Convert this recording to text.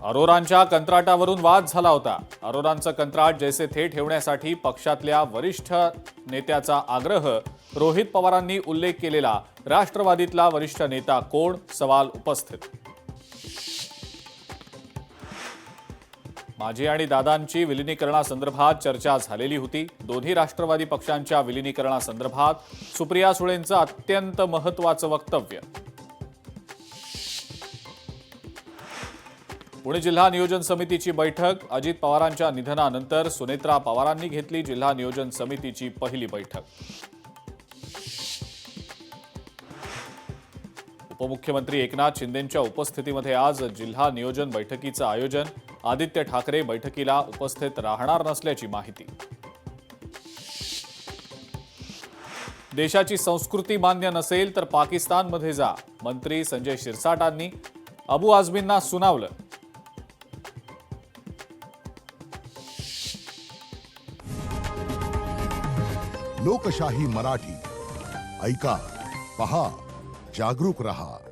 अरोरांच्या कंत्राटावरून वाद झाला होता। अरोरांचं कंत्राट जैसे थे ठेवण्यासाठी पक्षातल्या वरिष्ठ नेत्याचा आग्रह, रोहित पवारांनी उल्लेख केलेला राष्ट्रवादीतला वरिष्ठ नेता कोण, सवाल उपस्थित। माझी आणि दादांची विलिनीकरणासंदर्भात चर्चा झालेली होती। दोन्ही राष्ट्रवादी पक्षांच्या विलिनीकरणासंदर्भात सुप्रिया सुळेंचं अत्यंत महत्त्वाचं वक्तव्य। पुणे जिल्हा नियोजन समितीची बैठक। अजित पवारांच्या निधनानंतर सुनेत्रा पवारांनी घेतली जिल्हा नियोजन समितीची पहिली बैठक। उपमुख्यमंत्री एकनाथ शिंदेंच्या उपस्थितीमध्ये आज जिल्हा नियोजन बैठकीचं आयोजन। आदित्य ठाकरे बैठकीला उपस्थित राहणार नसल्याची माहिती। देशाची संस्कृती मान्य नसेल तर पाकिस्तानमध्ये जा, मंत्री संजय शिरसाटांनी अबू आझमींना सुनावलं। लोकशाही मराठी ऐका, पहा, जागरूक रहा।